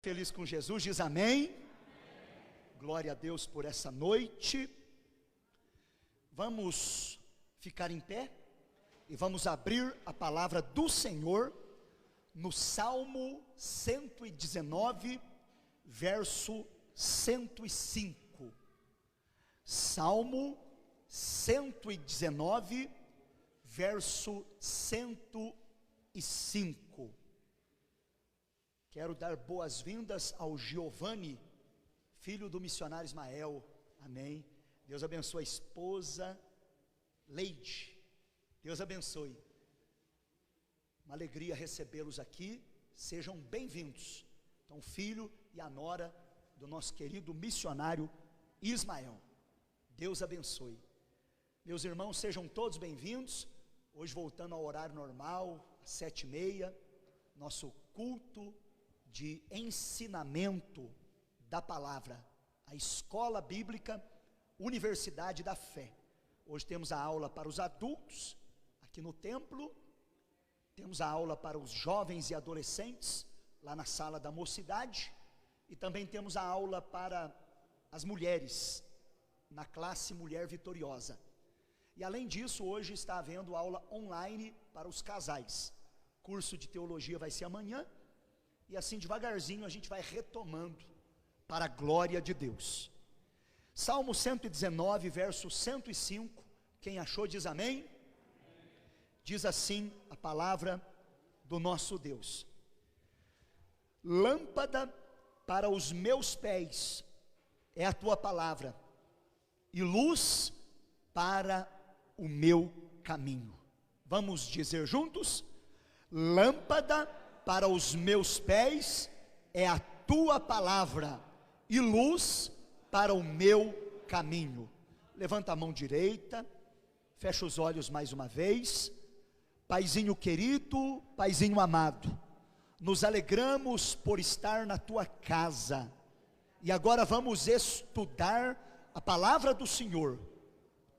Feliz com Jesus, diz amém. Glória a Deus por essa noite. Vamos ficar em pé e vamos abrir a palavra do Senhor no Salmo 119, verso 105. Salmo 119, verso 105. Quero dar boas-vindas ao Giovanni, filho do missionário Ismael, amém. Deus abençoe a esposa Leide, Deus abençoe. Uma alegria recebê-los aqui, sejam bem-vindos. Então, o filho e a nora do nosso querido missionário Ismael, Deus abençoe. Meus irmãos, sejam todos bem-vindos. Hoje voltando ao horário normal, às 7h30, nosso culto de ensinamento da palavra, a escola bíblica, Universidade da Fé. Hoje temos a aula para os adultos, aqui no templo, temos a aula para os jovens e adolescentes, lá na sala da mocidade, e também temos a aula para as mulheres, na classe Mulher Vitoriosa. E além disso, hoje está havendo aula online para os casais. Curso de teologia vai ser amanhã, e assim devagarzinho a gente vai retomando para a glória de Deus. Salmo 119, verso 105, quem achou diz amém. Diz assim a palavra do nosso Deus: lâmpada para os meus pés é a tua palavra, e luz para o meu caminho. Vamos dizer juntos? Lâmpada para os meus pés é a tua palavra, e luz para o meu caminho. Levanta a mão direita, fecha os olhos mais uma vez. Paizinho querido, Paizinho amado, nos alegramos por estar na tua casa, e agora vamos estudar a palavra do Senhor.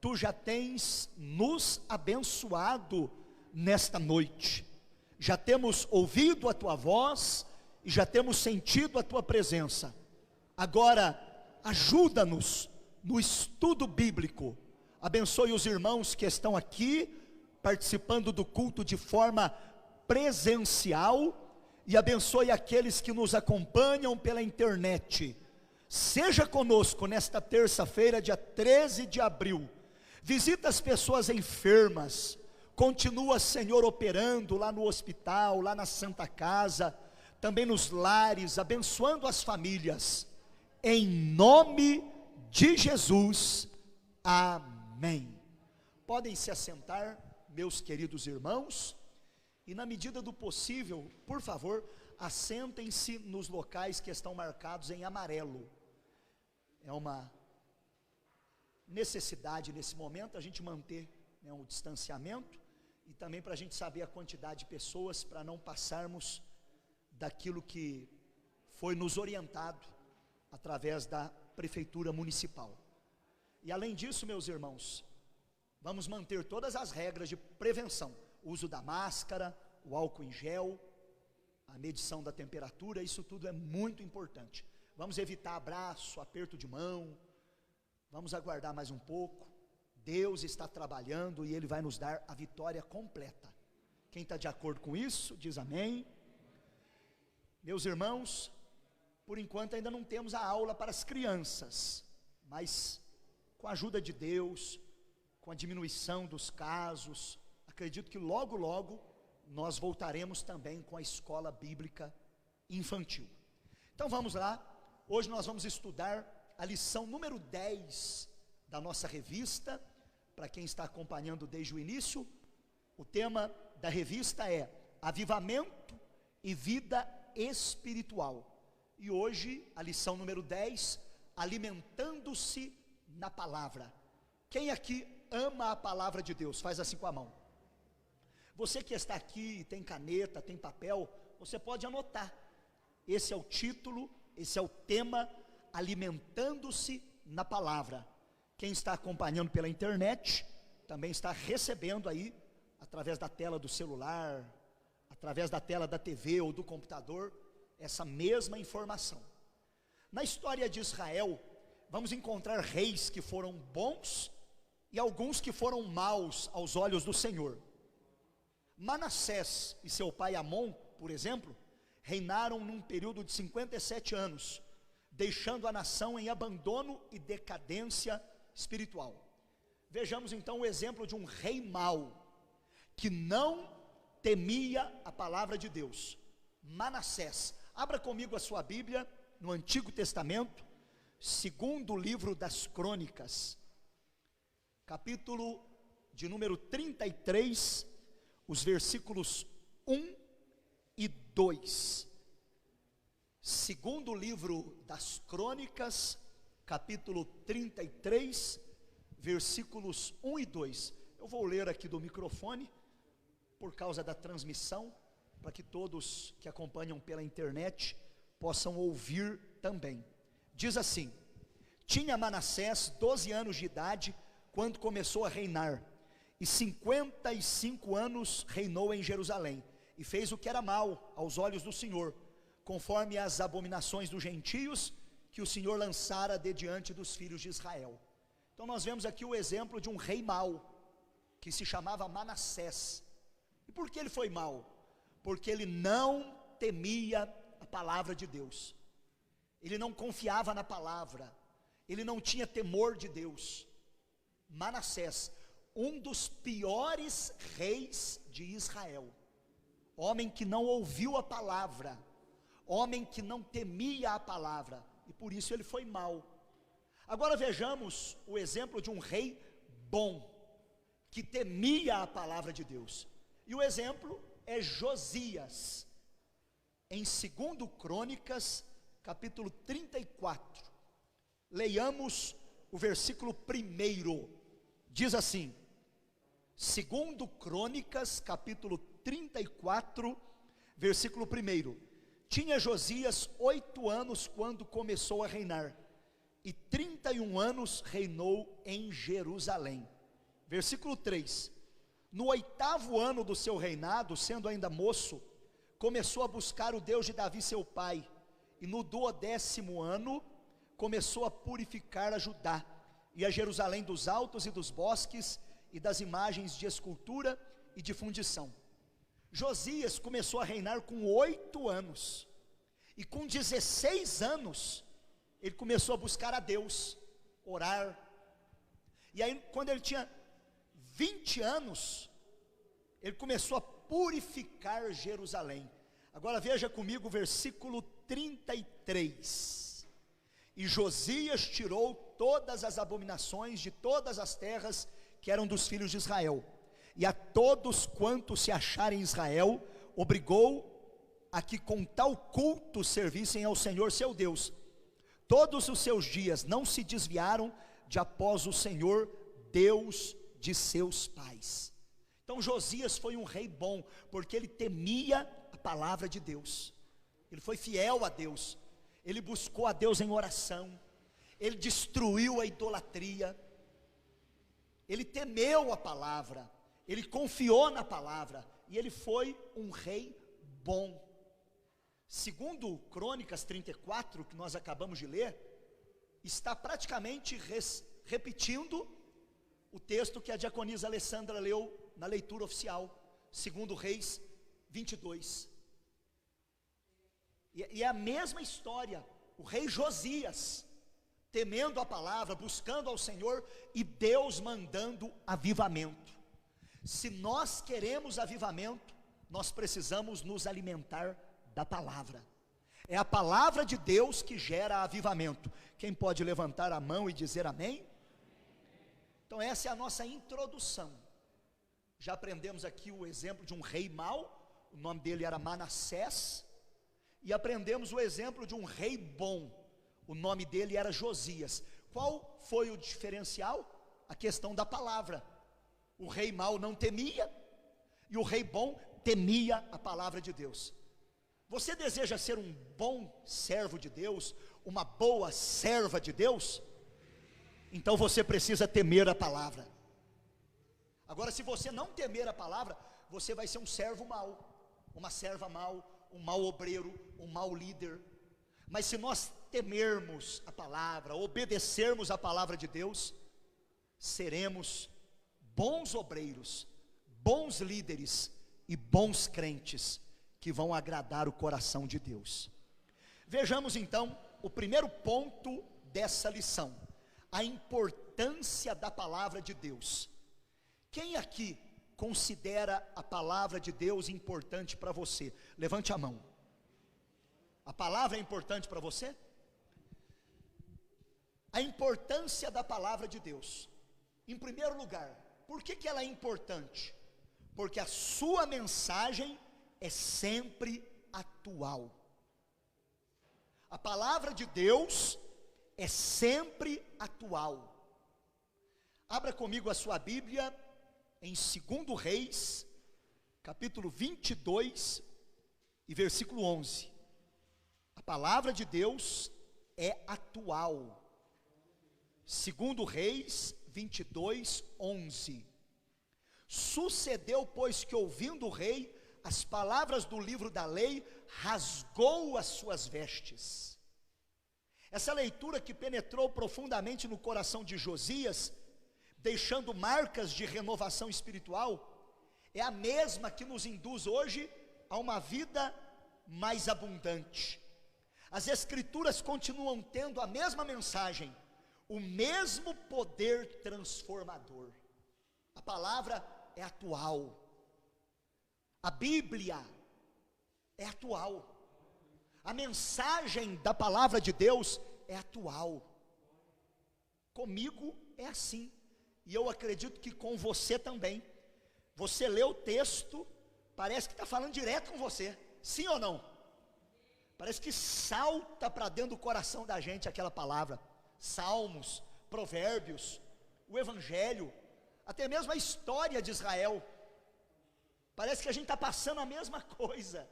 Tu já tens nos abençoado nesta noite, já temos ouvido a tua voz, e já temos sentido a tua presença. Agora, ajuda-nos no estudo bíblico, abençoe os irmãos que estão aqui, participando do culto de forma presencial, e abençoe aqueles que nos acompanham pela internet. Seja conosco nesta terça-feira, dia 13 de abril, visita as pessoas enfermas, continua, Senhor, operando lá no hospital, lá na Santa Casa, também nos lares, abençoando as famílias, em nome de Jesus, amém. Podem se assentar, meus queridos irmãos, e na medida do possível, por favor, assentem-se nos locais que estão marcados em amarelo. É uma necessidade nesse momento a gente manter um distanciamento, e também para a gente saber a quantidade de pessoas, para não passarmos daquilo que foi nos orientado através da prefeitura municipal. E além disso, meus irmãos, vamos manter todas as regras de prevenção, o uso da máscara, o álcool em gel, a medição da temperatura, isso tudo é muito importante. Vamos evitar abraço, aperto de mão, vamos aguardar mais um pouco. Deus está trabalhando e Ele vai nos dar a vitória completa. Quem está de acordo com isso, diz amém. Meus irmãos, por enquanto ainda não temos a aula para as crianças, mas com a ajuda de Deus, com a diminuição dos casos, acredito que logo logo nós voltaremos também com a escola bíblica infantil. Então vamos lá, hoje nós vamos estudar a lição número 10 da nossa revista. Para quem está acompanhando desde o início, o tema da revista é Avivamento e Vida Espiritual, e hoje a lição número 10, alimentando-se na palavra. Quem aqui ama a palavra de Deus? Faz assim com a mão. Você que está aqui, tem caneta, tem papel, você pode anotar. Esse é o título, esse é o tema, alimentando-se na palavra. Quem está acompanhando pela internet, também está recebendo aí, através da tela do celular, através da tela da TV ou do computador, essa mesma informação. Na história de Israel, vamos encontrar reis que foram bons e alguns que foram maus aos olhos do Senhor. Manassés e seu pai Amon, por exemplo, reinaram num período de 57 anos, deixando a nação em abandono e decadência espiritual. Vejamos então o exemplo de um rei mau, que não temia a palavra de Deus. Manassés. Abra comigo a sua Bíblia no Antigo Testamento, segundo livro das Crônicas, capítulo de número 33, os versículos 1 e 2. Segundo livro das Crônicas, capítulo 33, versículos 1 e 2. Eu vou ler aqui do microfone, por causa da transmissão, para que todos que acompanham pela internet possam ouvir também. Diz assim: tinha Manassés 12 anos de idade quando começou a reinar, e 55 anos reinou em Jerusalém, e fez o que era mal aos olhos do Senhor, conforme as abominações dos gentios que o Senhor lançara de diante dos filhos de Israel. Então nós vemos aqui o exemplo de um rei mau, que se chamava Manassés. E por que ele foi mau? Porque ele não temia a palavra de Deus, ele não confiava na palavra, ele não tinha temor de Deus. Manassés, um dos piores reis de Israel, homem que não ouviu a palavra, homem que não temia a palavra, e por isso ele foi mau. Agora vejamos o exemplo de um rei bom, que temia a palavra de Deus, e o exemplo é Josias, em 2 Crônicas, capítulo 34, leiamos o versículo 1, diz assim, 2 Crônicas, capítulo 34, versículo 1, tinha Josias 8 anos quando começou a reinar, e 31 anos reinou em Jerusalém. Versículo 3, no 8º ano do seu reinado, sendo ainda moço, começou a buscar o Deus de Davi seu pai, e no 12º ano, começou a purificar a Judá, e a Jerusalém dos altos e dos bosques, e das imagens de escultura e de fundição. Josias começou a reinar com 8 anos, e com 16 anos, ele começou a buscar a Deus, orar, e aí quando ele tinha 20 anos, ele começou a purificar Jerusalém. Agora veja comigo o versículo 33, e Josias tirou todas as abominações de todas as terras que eram dos filhos de Israel, e a todos quantos se acharem em Israel, obrigou a que com tal culto servissem ao Senhor seu Deus. Todos os seus dias não se desviaram de após o Senhor, Deus de seus pais. Então Josias foi um rei bom, porque ele temia a palavra de Deus, ele foi fiel a Deus, ele buscou a Deus em oração, ele destruiu a idolatria, ele temeu a palavra, ele confiou na palavra, e ele foi um rei bom. Segundo Crônicas 34, que nós acabamos de ler, está praticamente repetindo o texto que a diaconisa Alessandra leu na leitura oficial, segundo Reis 22, e é a mesma história, o rei Josias, temendo a palavra, buscando ao Senhor, e Deus mandando avivamento. Se nós queremos avivamento, nós precisamos nos alimentar da palavra, é a palavra de Deus que gera avivamento. Quem pode levantar a mão e dizer amém? Então essa é a nossa introdução. Já aprendemos aqui o exemplo de um rei mau, o nome dele era Manassés, e aprendemos o exemplo de um rei bom, o nome dele era Josias. Qual foi o diferencial? A questão da palavra. O rei mau não temia, e o rei bom temia a palavra de Deus. Você deseja ser um bom servo de Deus, uma boa serva de Deus? Então você precisa temer a palavra. Agora, se você não temer a palavra, você vai ser um servo mau, uma serva mau, um mau obreiro, um mau líder. Mas se nós temermos a palavra, obedecermos a palavra de Deus, seremos bons obreiros, bons líderes e bons crentes, que vão agradar o coração de Deus. Vejamos então o primeiro ponto dessa lição: a importância da palavra de Deus. Quem aqui considera a palavra de Deus importante para você? Levante a mão. A palavra é importante para você? A importância da palavra de Deus. Em primeiro lugar, por que ela é importante? Porque a sua mensagem é sempre atual. A palavra de Deus é sempre atual. Abra comigo a sua Bíblia em 2 Reis, capítulo 22 e versículo 11. A palavra de Deus é atual. 2 Reis 22, 11. Sucedeu, pois, que ouvindo o rei as palavras do livro da lei, rasgou as suas vestes. Essa leitura que penetrou profundamente no coração de Josias, deixando marcas de renovação espiritual, é a mesma que nos induz hoje a uma vida mais abundante. As escrituras continuam tendo a mesma mensagem, o mesmo poder transformador. A palavra é atual. A Bíblia é atual. A mensagem da palavra de Deus é atual. Comigo é assim, e eu acredito que com você também. Você lê o texto, parece que está falando direto com você, sim ou não? Parece que salta para dentro do coração da gente aquela palavra. Salmos, provérbios, o Evangelho, até mesmo a história de Israel. Parece que a gente está passando a mesma coisa.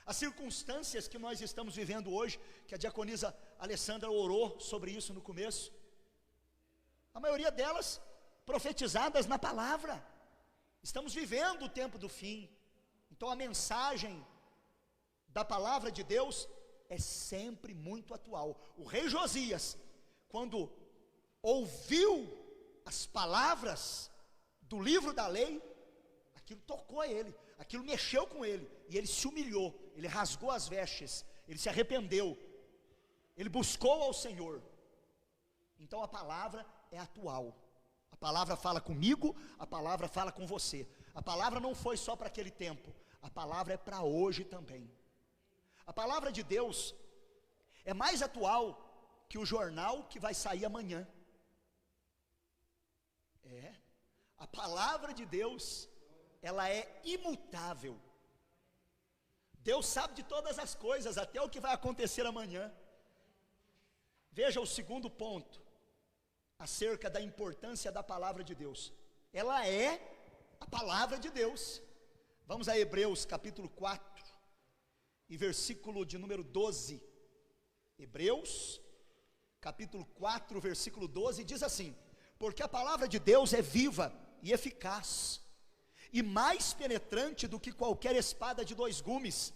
As circunstâncias que nós estamos vivendo hoje, que a diaconisa Alessandra orou sobre isso no começo, a maioria delas profetizadas na palavra. Estamos vivendo o tempo do fim. Então a mensagem da palavra de Deus é sempre muito atual. O rei Josias, quando ouviu as palavras do livro da lei, aquilo tocou ele, aquilo mexeu com ele, e ele se humilhou, ele rasgou as vestes, ele se arrependeu, ele buscou ao Senhor. Então a palavra é atual. A palavra fala comigo, a palavra fala com você. A palavra não foi só para aquele tempo, a palavra é para hoje também. A palavra de Deus é mais atual que o jornal que vai sair amanhã. A palavra de Deus, ela é imutável. Deus sabe de todas as coisas, até o que vai acontecer amanhã. Veja o segundo ponto, acerca da importância da palavra de Deus. Ela é a palavra de Deus. Vamos a Hebreus capítulo 4 e versículo de número 12. Hebreus capítulo 4, versículo 12, diz assim: porque a palavra de Deus é viva e eficaz, e mais penetrante do que qualquer espada de dois gumes,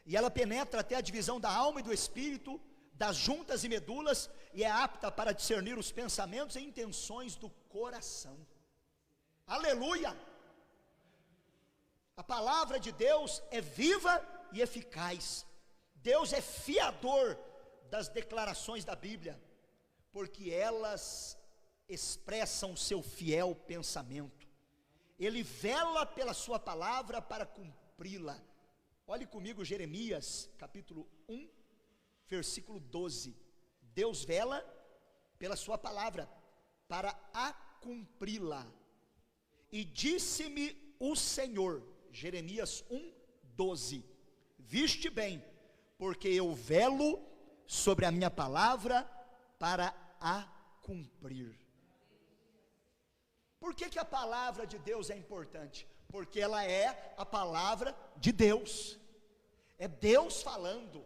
e ela penetra até a divisão da alma e do espírito, das juntas e medulas, e é apta para discernir os pensamentos e intenções do coração. Aleluia! A palavra de Deus é viva e eficaz. Deus é fiador das declarações da Bíblia, porque elas expressam o seu fiel pensamento. Ele vela pela sua palavra para cumpri-la. Olhe comigo Jeremias capítulo 1, versículo 12. Deus vela pela sua palavra para a cumpri-la. E disse-me o Senhor, Jeremias 1, 12: viste bem, porque eu velo sobre a minha palavra para a cumprir. Por que a palavra de Deus é importante? Porque ela é a palavra de Deus. É Deus falando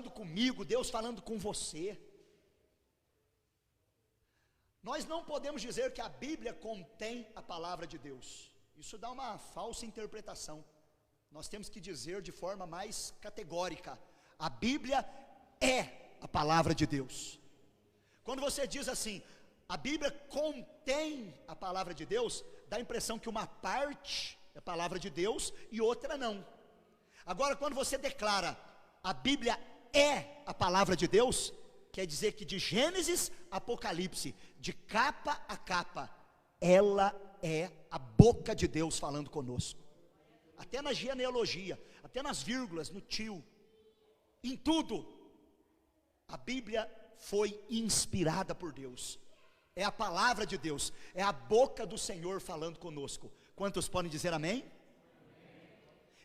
comigo, Deus falando com você. Nós não podemos dizer que a Bíblia contém a palavra de Deus. Isso dá uma falsa interpretação. nós temos que dizer de forma mais categórica: a Bíblia é a palavra de Deus. Quando você diz assim, a Bíblia contém a palavra de Deus, dá a impressão que uma parte é a palavra de Deus e outra não. Agora, quando você declara, a Bíblia é a palavra de Deus, quer dizer que de Gênesis a Apocalipse, de capa a capa, ela é a boca de Deus falando conosco. Até na genealogia, até nas vírgulas, no tio, em tudo, a Bíblia foi inspirada por Deus. É a palavra de Deus, é a boca do Senhor falando conosco. Quantos podem dizer amém?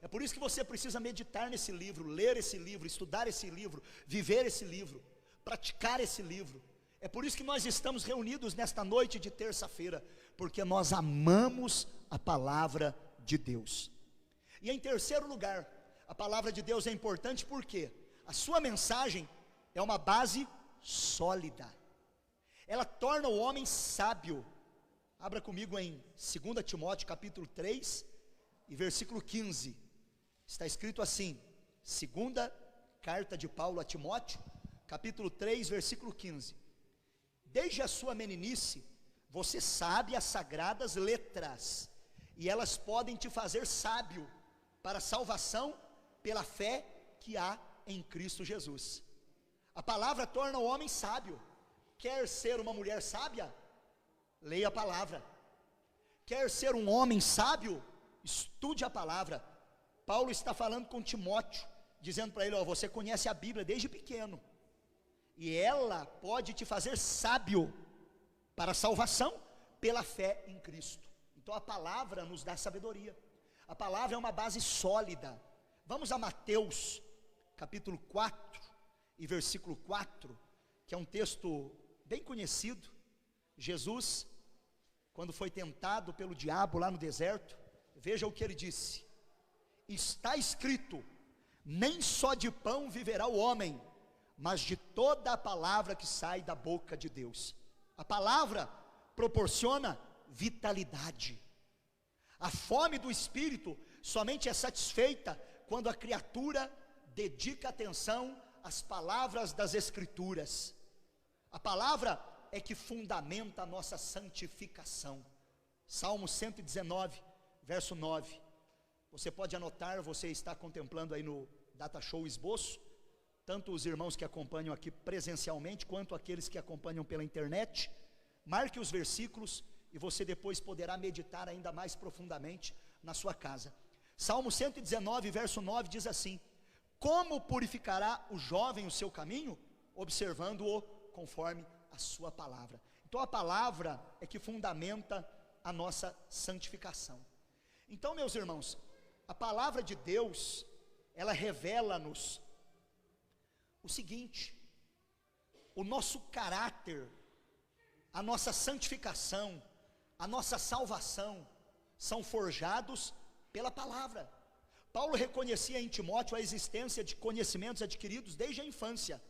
É por isso que você precisa meditar nesse livro, ler esse livro, estudar esse livro, viver esse livro, praticar esse livro. É por isso que nós estamos reunidos nesta noite de terça-feira, porque nós amamos a palavra de Deus. E em terceiro lugar, a palavra de Deus é importante porque a sua mensagem é uma base sólida. Ela torna o homem sábio. Abra comigo em 2 Timóteo capítulo 3 e versículo 15. Está escrito assim, segunda carta de Paulo a Timóteo, capítulo 3, versículo 15. Desde a sua meninice, você sabe as sagradas letras, e elas podem te fazer sábio para a salvação pela fé que há em Cristo Jesus. A palavra torna o homem sábio. Quer ser uma mulher sábia? Leia a palavra. Quer ser um homem sábio? Estude a palavra. Paulo está falando com Timóteo, dizendo para ele, você conhece a Bíblia desde pequeno, e ela pode te fazer sábio para a salvação pela fé em Cristo. Então a palavra nos dá sabedoria, a palavra é uma base sólida. Vamos a Mateus, capítulo 4, e versículo 4, que é um texto bem conhecido. Jesus, quando foi tentado pelo diabo lá no deserto, veja o que ele disse: está escrito, nem só de pão viverá o homem, mas de toda a palavra que sai da boca de Deus. A palavra proporciona vitalidade. A fome do Espírito somente é satisfeita quando a criatura dedica atenção às palavras das Escrituras. A palavra é que fundamenta a nossa santificação. Salmo 119, verso 9. Você pode anotar, você está contemplando aí no Data Show esboço, tanto os irmãos que acompanham aqui presencialmente, quanto aqueles que acompanham pela internet. Marque os versículos e você depois poderá meditar ainda mais profundamente na sua casa. Salmo 119, verso 9 diz assim: como purificará o jovem o seu caminho? Observando-o conforme a sua palavra. Então a palavra é que fundamenta a nossa santificação. Então, meus irmãos, a palavra de Deus, ela revela-nos o seguinte: o nosso caráter, a nossa santificação, a nossa salvação, são forjados pela palavra. Paulo reconhecia em Timóteo a existência de conhecimentos adquiridos desde a infância,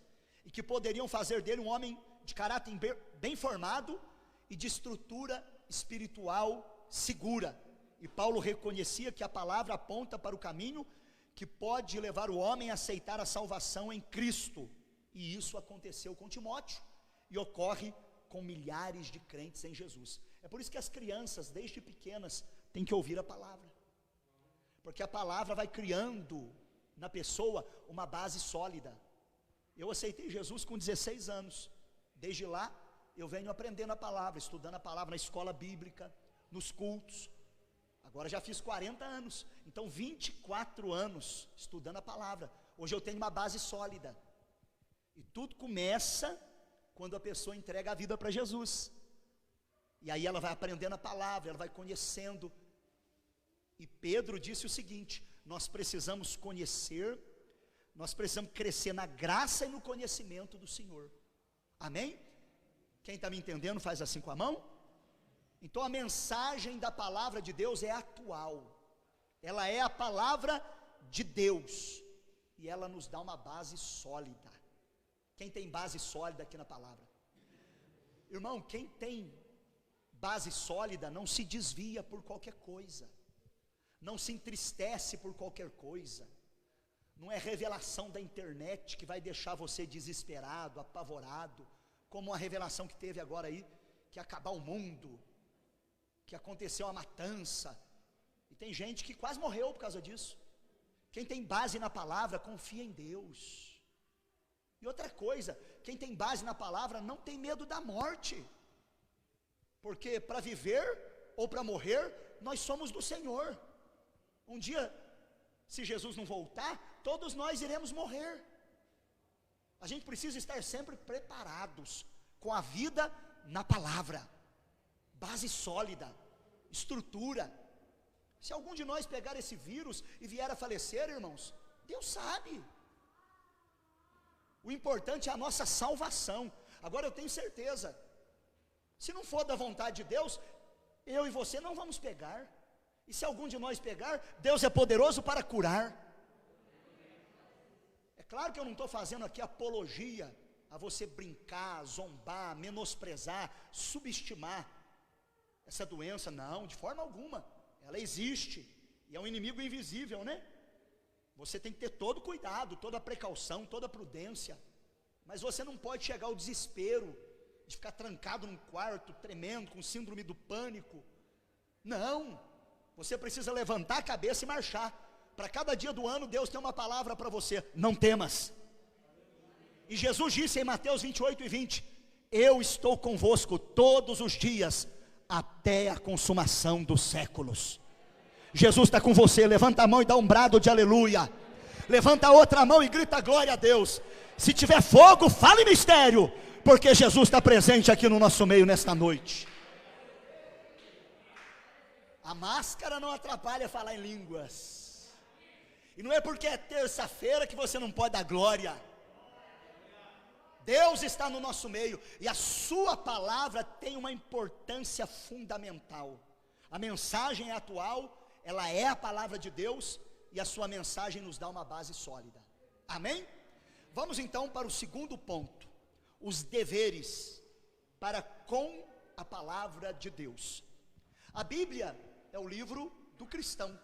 e que poderiam fazer dele um homem de caráter bem formado e de estrutura espiritual segura. E Paulo reconhecia que a palavra aponta para o caminho que pode levar o homem a aceitar a salvação em Cristo. E isso aconteceu com Timóteo, e ocorre com milhares de crentes em Jesus. É por isso que as crianças, desde pequenas, têm que ouvir a palavra, porque a palavra vai criando na pessoa uma base sólida. Eu aceitei Jesus com 16 anos, desde lá eu venho aprendendo a palavra, estudando a palavra na escola bíblica, nos cultos. Agora já fiz 40 anos, então 24 anos estudando a palavra. Hoje eu tenho uma base sólida, e tudo começa quando a pessoa entrega a vida para Jesus, e aí ela vai aprendendo a palavra, ela vai conhecendo. E Pedro disse o seguinte: nós precisamos conhecer, nós precisamos crescer na graça e no conhecimento do Senhor. Amém? Quem está me entendendo faz assim com a mão. Então a mensagem da palavra de Deus é atual, ela é a palavra de Deus, e ela nos dá uma base sólida. Quem tem base sólida aqui na palavra? Irmão, quem tem base sólida não se desvia por qualquer coisa, não se entristece por qualquer coisa, não é revelação da internet que vai deixar você desesperado, apavorado, como a revelação que teve agora aí, que ia acabar o mundo, que aconteceu a matança, e tem gente que quase morreu por causa disso. Quem tem base na palavra, confia em Deus. E outra coisa, quem tem base na palavra não tem medo da morte, porque para viver ou para morrer, nós somos do Senhor. Um dia, se Jesus não voltar, todos nós iremos morrer. A gente precisa estar sempre preparados, com a vida na palavra, base sólida, estrutura. Se algum de nós pegar esse vírus e vier a falecer, irmãos, Deus sabe. O importante é a nossa salvação. Agora eu tenho certeza, se não for da vontade de Deus, eu e você não vamos pegar. E se algum de nós pegar, Deus é poderoso para curar. É claro que eu não estou fazendo aqui apologia a você brincar, zombar, menosprezar, subestimar essa doença. Não, de forma alguma. Ela existe, e é um inimigo invisível, né? Você tem que ter todo cuidado, toda precaução, toda prudência, mas você não pode chegar ao desespero, de ficar trancado num quarto, tremendo, com síndrome do pânico. Não, você precisa levantar a cabeça e marchar. Para cada dia do ano, Deus tem uma palavra para você: não temas. E Jesus disse em Mateus 28 e 20, eu estou convosco todos os dias, até a consumação dos séculos. Jesus está com você. Levanta a mão e dá um brado de aleluia. Levanta a outra mão e grita glória a Deus. Se tiver fogo, fale mistério, porque Jesus está presente aqui no nosso meio nesta noite. A máscara não atrapalha falar em línguas, e não é porque é terça-feira que você não pode dar glória. Deus está no nosso meio, e a sua palavra tem uma importância fundamental. A mensagem é atual, ela é a palavra de Deus, e a sua mensagem nos dá uma base sólida. Amém? Vamos então para o segundo ponto: os deveres para com a palavra de Deus. A Bíblia é o livro do cristão,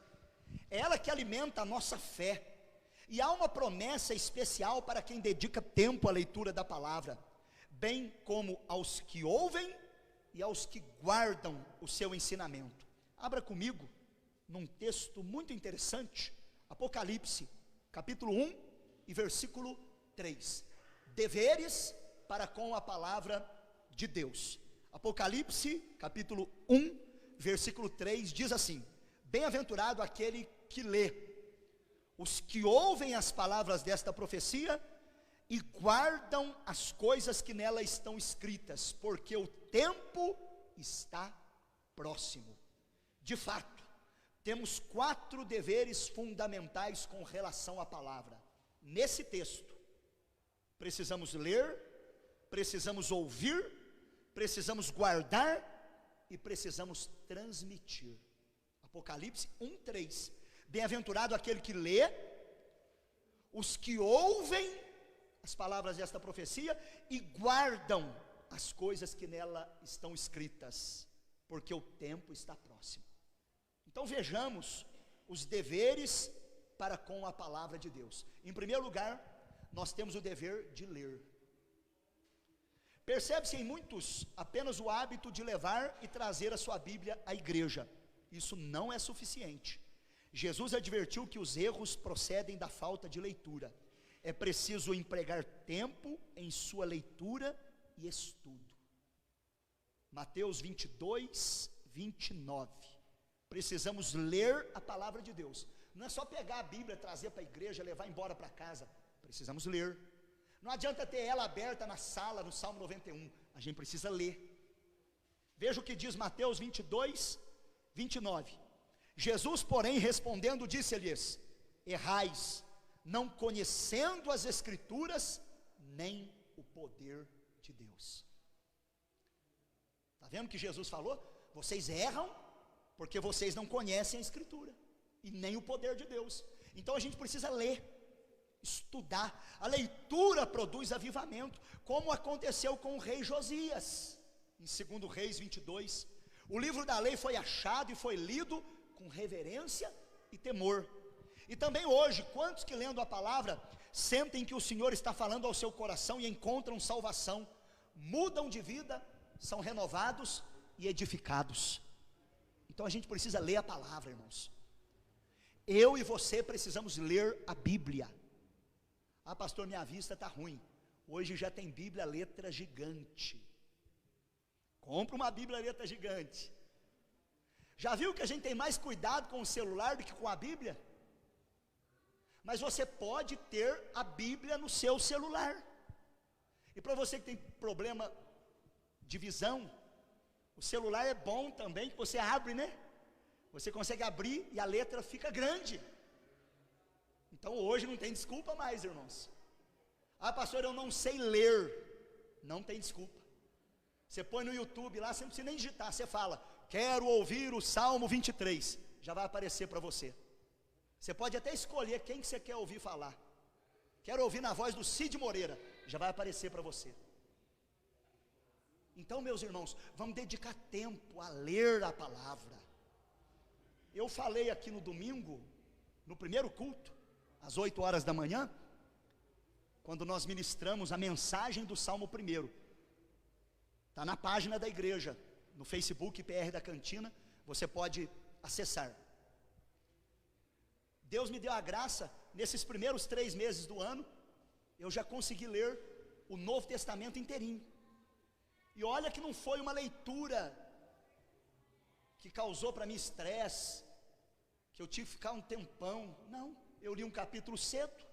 é ela que alimenta a nossa fé. E há uma promessa especial para quem dedica tempo à leitura da palavra, bem como aos que ouvem e aos que guardam o seu ensinamento. Abra comigo num texto muito interessante, Apocalipse, capítulo 1 e versículo 3. Deveres para com a palavra de Deus. Apocalipse, capítulo 1, versículo 3, diz assim: bem-aventurado aquele que lê, os que ouvem as palavras desta profecia e guardam as coisas que nela estão escritas, porque o tempo está próximo. De fato, temos 4 deveres fundamentais com relação à palavra. Nesse texto, precisamos ler, precisamos ouvir, precisamos guardar e precisamos transmitir. Apocalipse 1:3. Bem-aventurado aquele que lê, os que ouvem as palavras desta profecia e guardam as coisas que nela estão escritas, porque o tempo está próximo. Então vejamos os deveres para com a palavra de Deus. Em primeiro lugar, nós temos o dever de ler. Percebe-se em muitos apenas o hábito de levar e trazer a sua Bíblia à igreja. Isso não é suficiente. Jesus advertiu que os erros procedem da falta de leitura. É preciso empregar tempo em sua leitura e estudo. Mateus 22, 29. Precisamos ler a palavra de Deus. Não é só pegar a Bíblia, trazer para a igreja, levar embora para casa. Precisamos ler. Não adianta ter ela aberta na sala, no Salmo 91. A gente precisa ler. Veja o que diz Mateus 22, 29. Jesus, porém, respondendo, disse-lhes: errais, não conhecendo as Escrituras, nem o poder de Deus. Está vendo o que Jesus falou? Vocês erram, porque vocês não conhecem a Escritura, e nem o poder de Deus. Então a gente precisa ler, estudar. A leitura produz avivamento, como aconteceu com o rei Josias, em 2 Reis 22. O livro da lei foi achado e foi lido com reverência e temor. E também hoje, quantos que lendo a palavra, sentem que o Senhor está falando ao seu coração e encontram salvação, mudam de vida, são renovados e edificados. Então a gente precisa ler a palavra, irmãos. Eu e você precisamos ler a Bíblia. Ah, pastor, minha vista está ruim. Hoje já tem Bíblia letra gigante. Compra uma Bíblia letra gigante. Já viu que a gente tem mais cuidado com o celular do que com a Bíblia? Mas você pode ter a Bíblia no seu celular. E para você que tem problema de visão, o celular é bom também, que você abre, né? Você consegue abrir e a letra fica grande. Então hoje não tem desculpa mais, irmãos. Ah, pastor, eu não sei ler. Não tem desculpa. Você põe no YouTube lá, você não precisa nem digitar. Você fala, quero ouvir o Salmo 23. Já vai aparecer para você. Você pode até escolher quem que você quer ouvir falar. Quero ouvir na voz do Cid Moreira. Já vai aparecer para você. Então, meus irmãos, vamos dedicar tempo a ler a palavra. Eu falei aqui no domingo, no primeiro culto, às 8 horas da manhã, quando nós ministramos a mensagem do Salmo 1. Está na página da igreja, no Facebook PR da Cantina, você pode acessar. Deus me deu a graça, nesses primeiros 3 meses do ano, eu já consegui ler o Novo Testamento inteirinho. E olha que não foi uma leitura que causou para mim estresse, que eu tive que ficar um tempão. Não, eu li um capítulo cedo,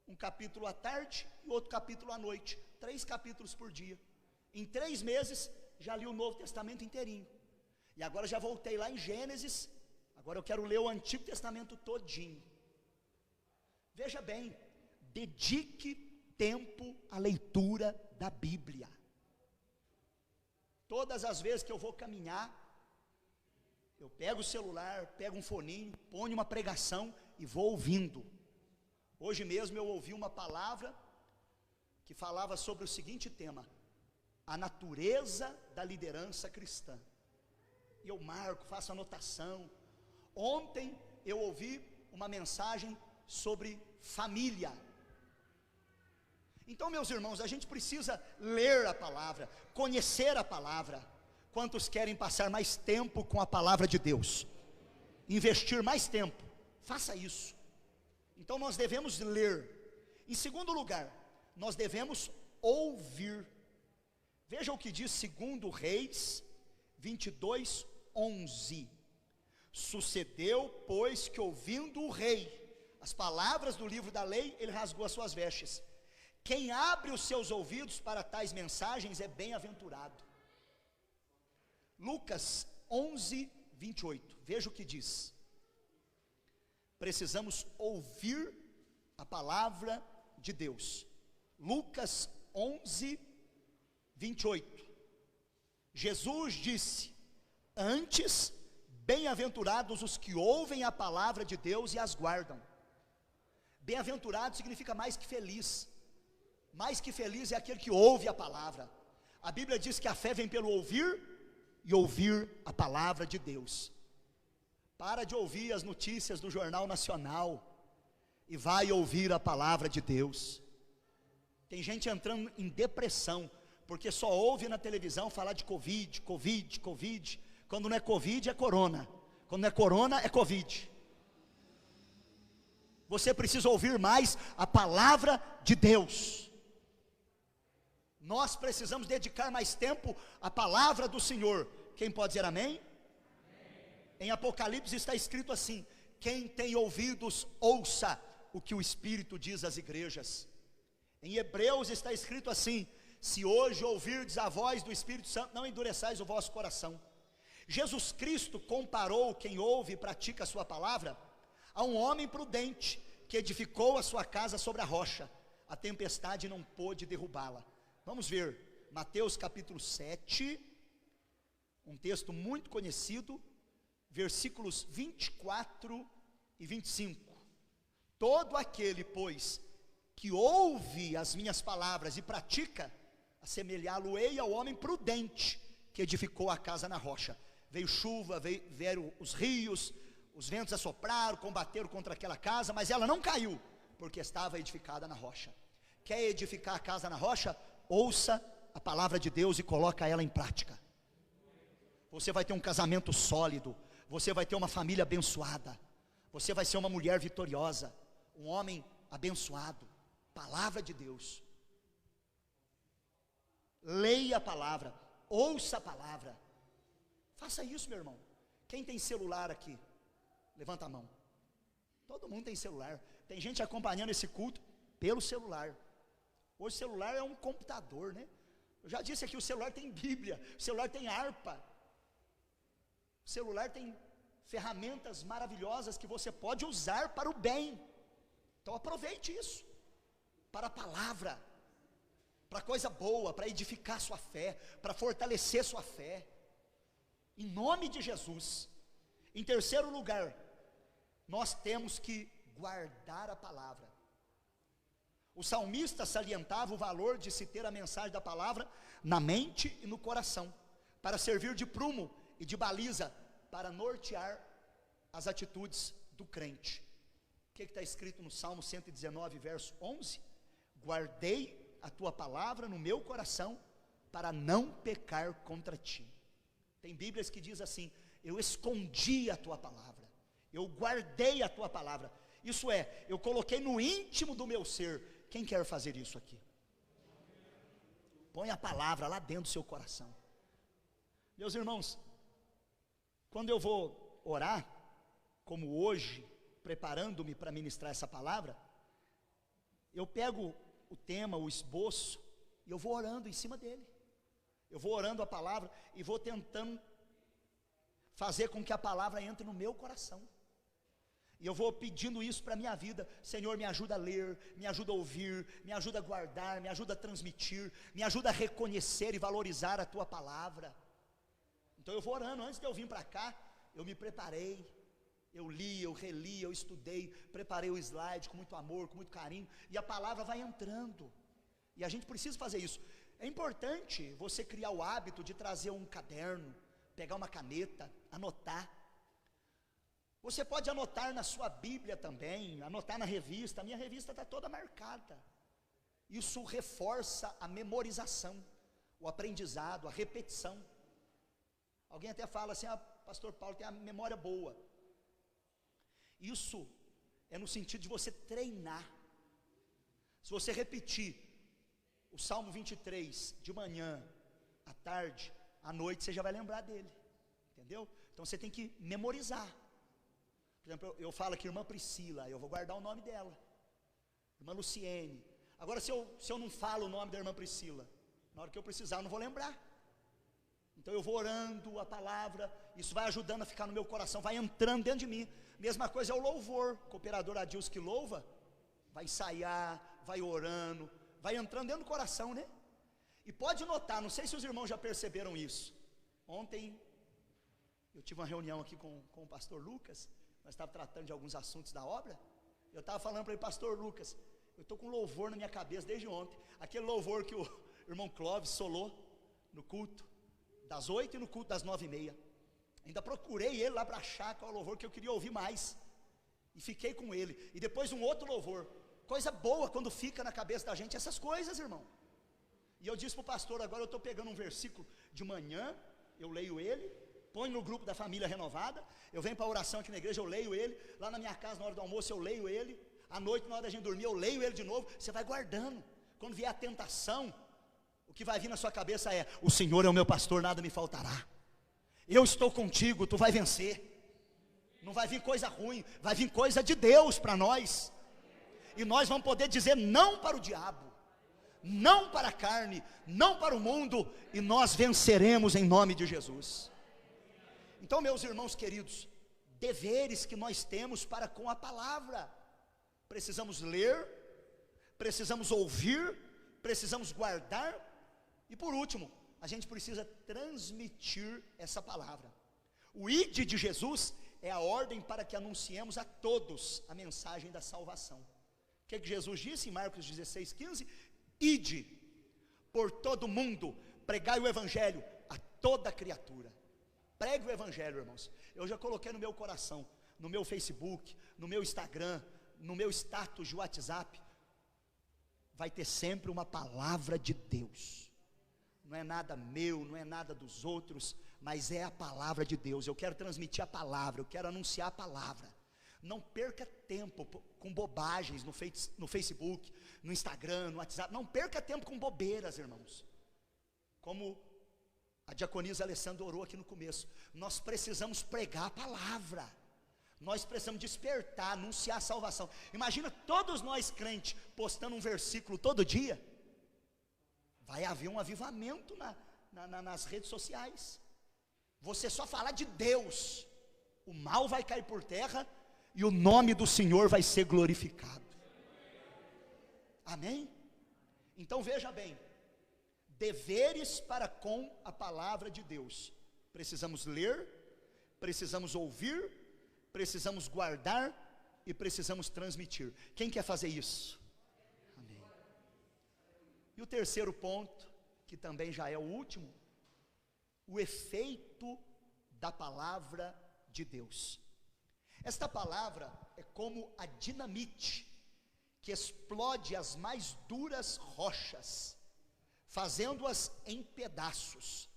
um capítulo à tarde e outro capítulo à noite. 3 capítulos por dia. Em 3 meses, já li o Novo Testamento inteirinho. E agora já voltei lá em Gênesis. Agora eu quero ler o Antigo Testamento todinho. Veja bem, dedique tempo à leitura da Bíblia. Todas as vezes que eu vou caminhar, eu pego o celular, pego um foninho, ponho uma pregação e vou ouvindo. Hoje mesmo eu ouvi uma palavra que falava sobre o seguinte tema: a natureza da liderança cristã. E eu marco, faço anotação. Ontem eu ouvi uma mensagem sobre família. Então, meus irmãos, a gente precisa ler a palavra, conhecer a palavra. Quantos querem passar mais tempo com a palavra de Deus? Investir mais tempo, faça isso. Então nós devemos ler. Em segundo lugar, nós devemos ouvir. Veja o que diz 2 Reis 22:11. Sucedeu, pois, que ouvindo o rei as palavras do livro da lei, ele rasgou as suas vestes. Quem abre os seus ouvidos para tais mensagens é bem-aventurado. Lucas 11:28, veja o que diz. Precisamos ouvir a palavra de Deus. Lucas 11:28. Jesus disse: antes, bem-aventurados os que ouvem a palavra de Deus e as guardam. Bem-aventurado significa mais que feliz. Mais que feliz é aquele que ouve a palavra. A Bíblia diz que a fé vem pelo ouvir e ouvir a palavra de Deus. Para de ouvir as notícias do Jornal Nacional e vai ouvir a palavra de Deus. Tem gente entrando em depressão porque só ouve na televisão falar de Covid. Quando não é Covid é corona. Quando não é corona é Covid. Você precisa ouvir mais a palavra de Deus. Nós precisamos dedicar mais tempo à palavra do Senhor. Quem pode dizer amém? Em Apocalipse está escrito assim: quem tem ouvidos, ouça o que o Espírito diz às igrejas. Em Hebreus está escrito assim: se hoje ouvirdes a voz do Espírito Santo, não endureçais o vosso coração. Jesus Cristo comparou quem ouve e pratica a sua palavra a um homem prudente que edificou a sua casa sobre a rocha. A tempestade não pôde derrubá-la. Vamos ver, Mateus capítulo 7, um texto muito conhecido, versículos 24 e 25. Todo aquele, pois, que ouve as minhas palavras e pratica, assemelhá-lo-ei ao homem prudente que edificou a casa na rocha. Veio chuva, vieram os rios, Os ventos assopraram, combateram contra aquela casa, mas ela não caiu, porque estava edificada na rocha. Quer edificar a casa na rocha? Ouça a palavra de Deus e coloca ela em prática. Você vai ter um casamento sólido, você vai ter uma família abençoada, você vai ser uma mulher vitoriosa, um homem abençoado. Palavra de Deus. Leia a palavra, ouça a palavra. Faça isso, meu irmão. Quem tem celular aqui? Levanta a mão. Todo mundo tem celular. Tem gente acompanhando esse culto pelo celular. Hoje o celular é um computador, né? Eu já disse aqui, o celular tem Bíblia, o celular tem harpa, o celular tem ferramentas maravilhosas que você pode usar para o bem. Então aproveite isso, para a palavra, para coisa boa, para edificar sua fé, para fortalecer sua fé, em nome de Jesus. Em terceiro lugar, nós temos que guardar a palavra. O salmista salientava o valor de se ter a mensagem da palavra na mente e no coração, para servir de prumo e de baliza, para nortear as atitudes do crente. O que está escrito no Salmo 119, verso 11? Guardei a tua palavra no meu coração, para não pecar contra ti. Tem Bíblias que diz assim: eu escondi a tua palavra, eu guardei a tua palavra. Isso é, eu coloquei no íntimo do meu ser. Quem quer fazer isso aqui? Põe a palavra lá dentro do seu coração. Meus irmãos, quando eu vou orar, como hoje, preparando-me para ministrar essa palavra, eu pego o tema, o esboço, e eu vou orando em cima dele. Eu vou orando a palavra e vou tentando fazer com que a palavra entre no meu coração. E eu vou pedindo isso para a minha vida. Senhor, me ajuda a ler, me ajuda a ouvir, me ajuda a guardar, me ajuda a transmitir, me ajuda a reconhecer e valorizar a tua palavra. Então eu vou orando. Antes de eu vir para cá, eu me preparei, eu li, eu reli, eu estudei, preparei o slide com muito amor, com muito carinho, e a palavra vai entrando, e a gente precisa fazer isso. É importante você criar o hábito de trazer um caderno, pegar uma caneta, anotar. Você pode anotar na sua Bíblia também, anotar na revista. A minha revista está toda marcada. Isso reforça a memorização, o aprendizado, a repetição. Alguém até fala assim: pastor Paulo tem a memória boa. Isso é no sentido de você treinar. Se você repetir o Salmo 23 de manhã, à tarde, à noite, você já vai lembrar dele, entendeu? Então você tem que memorizar. Por exemplo, eu falo aqui irmã Priscila, eu vou guardar o nome dela. Irmã Luciene. Agora se eu não falo o nome da irmã Priscila, na hora que eu precisar eu não vou lembrar. Então eu vou orando a palavra, isso vai ajudando a ficar no meu coração, vai entrando dentro de mim. Mesma coisa é o louvor. O cooperador Adilson que louva, vai ensaiar, vai orando, vai entrando dentro do coração, né? E pode notar, não sei se os irmãos já perceberam isso. Ontem eu tive uma reunião aqui com o pastor Lucas. Nós estávamos tratando de alguns assuntos da obra. Eu estava falando para ele: pastor Lucas, eu estou com louvor na minha cabeça desde ontem. Aquele louvor que o irmão Clóvis solou no culto das 8 e no culto das 9h30. Ainda procurei ele lá para achar qual é o louvor que eu queria ouvir mais, e fiquei com ele. E depois um outro louvor. Coisa boa quando fica na cabeça da gente essas coisas, irmão. E eu disse para o pastor: agora eu estou pegando um versículo de manhã, eu leio ele, põe no grupo da família renovada, eu venho para a oração aqui na igreja, eu leio ele, lá na minha casa na hora do almoço eu leio ele, à noite na hora da gente dormir eu leio ele de novo. Você vai guardando. Quando vier a tentação, o que vai vir na sua cabeça é: o Senhor é o meu pastor, nada me faltará, eu estou contigo, tu vai vencer. Não vai vir coisa ruim, vai vir coisa de Deus para nós, e nós vamos poder dizer não para o diabo, não para a carne, não para o mundo, e nós venceremos em nome de Jesus. Então, meus irmãos queridos, deveres que nós temos para com a palavra: precisamos ler, precisamos ouvir, precisamos guardar, e por último, a gente precisa transmitir essa palavra. O ide de Jesus é a ordem para que anunciemos a todos a mensagem da salvação. O que Jesus disse em Marcos 16:15? Ide por todo mundo, pregai o evangelho a toda criatura. Pregue o evangelho, irmãos. Eu já coloquei no meu coração, no meu Facebook, no meu Instagram, no meu status de WhatsApp, vai ter sempre uma palavra de Deus. Não é nada meu, não é nada dos outros, mas é a palavra de Deus. Eu quero transmitir a palavra, eu quero anunciar a palavra. Não perca tempo com bobagens no Facebook, no Instagram, no WhatsApp. Não perca tempo com bobeiras, irmãos. Como a diaconisa Alessandra orou aqui no começo, nós precisamos pregar a palavra. Nós precisamos despertar, anunciar a salvação. Imagina todos nós crentes postando um versículo todo dia. Vai haver um avivamento nas redes sociais. Você só falar de Deus, o mal vai cair por terra e o nome do Senhor vai ser glorificado. Amém? Então veja bem, deveres para com a palavra de Deus. Precisamos ler, precisamos ouvir, precisamos guardar e precisamos transmitir. Quem quer fazer isso? Amém. E o terceiro ponto, que também já é o último, o efeito da palavra de Deus. Esta palavra é como a dinamite que explode as mais duras rochas, fazendo-as em pedaços.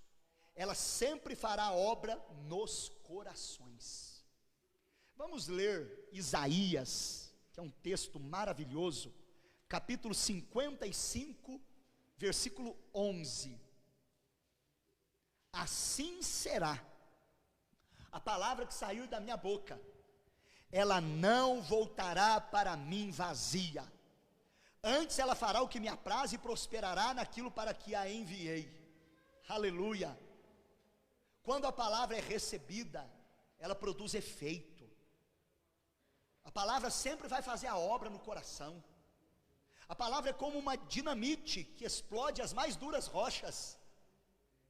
Ela sempre fará obra nos corações. Vamos ler Isaías, que é um texto maravilhoso, capítulo 55, versículo 11. Assim será a palavra que sair da minha boca, ela não voltará para mim vazia, antes ela fará o que me apraz e prosperará naquilo para que a enviei. Aleluia. Quando a palavra é recebida, ela produz efeito. A palavra sempre vai fazer a obra no coração. A palavra é como uma dinamite que explode as mais duras rochas,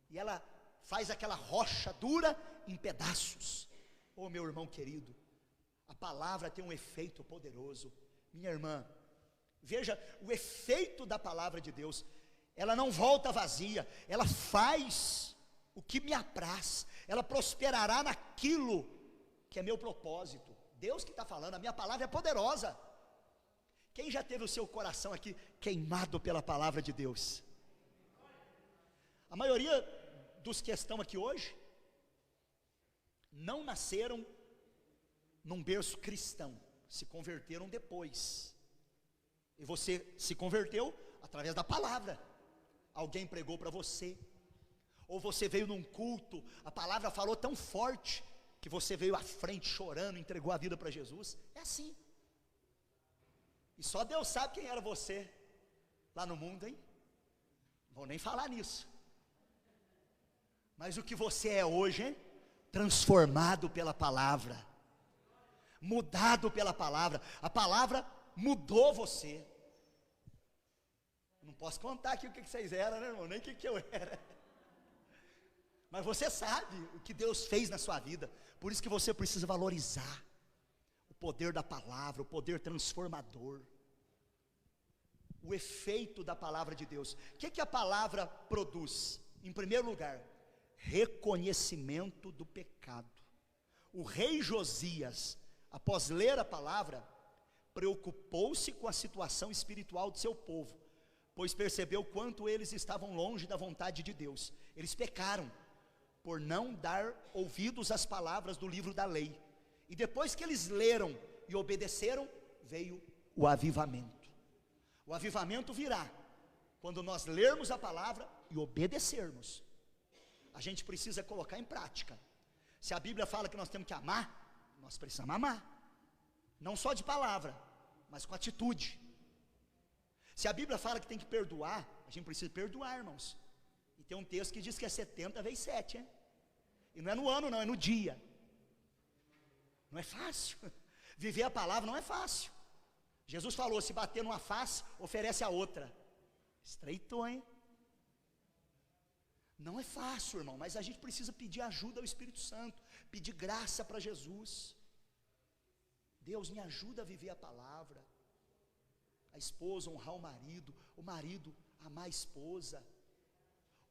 e ela faz aquela rocha dura em pedaços. Oh, meu irmão querido, a palavra tem um efeito poderoso. Minha irmã, veja o efeito da palavra de Deus. Ela não volta vazia, ela faz o que me apraz, ela prosperará naquilo que é meu propósito. Deus que está falando, a minha palavra é poderosa. Quem já teve o seu coração aqui queimado pela palavra de Deus? A maioria dos que estão aqui hoje não nasceram num berço cristão, se converteram depois. E você se converteu através da palavra. Alguém pregou para você, ou você veio num culto, a palavra falou tão forte que você veio à frente chorando, entregou a vida para Jesus. É assim. E só Deus sabe quem era você lá no mundo, hein? Não vou nem falar nisso. Mas o que você é hoje, hein? Transformado pela palavra, mudado pela palavra. A palavra mudou você. Não posso contar aqui o que vocês eram, né, irmão? Nem o que eu era. Mas você sabe o que Deus fez na sua vida. Por isso que você precisa valorizar o poder da palavra, o poder transformador, o efeito da palavra de Deus. O que a palavra produz? Em primeiro lugar, reconhecimento do pecado. O rei Josias, após ler a palavra, preocupou-se com a situação espiritual de seu povo, pois percebeu quanto eles estavam longe da vontade de Deus. Eles pecaram por não dar ouvidos às palavras do livro da lei. E depois que eles leram e obedeceram, veio o avivamento. O avivamento virá quando nós lermos a palavra e obedecermos. A gente precisa colocar em prática. Se a Bíblia fala que nós temos que amar, nós precisamos amar. Não só de palavra, mas com atitude. Se a Bíblia fala que tem que perdoar, a gente precisa perdoar, irmãos. E tem um texto que diz que é 70 vezes 7, hein? E não é no ano não, é no dia. Não é fácil. Viver a palavra não é fácil. Jesus falou, se bater numa face, oferece a outra. Estreitou, hein? Não é fácil, irmão, mas a gente precisa pedir ajuda ao Espírito Santo, pedir graça para Jesus. Deus, me ajuda a viver a palavra. A esposa honrar o marido amar a esposa,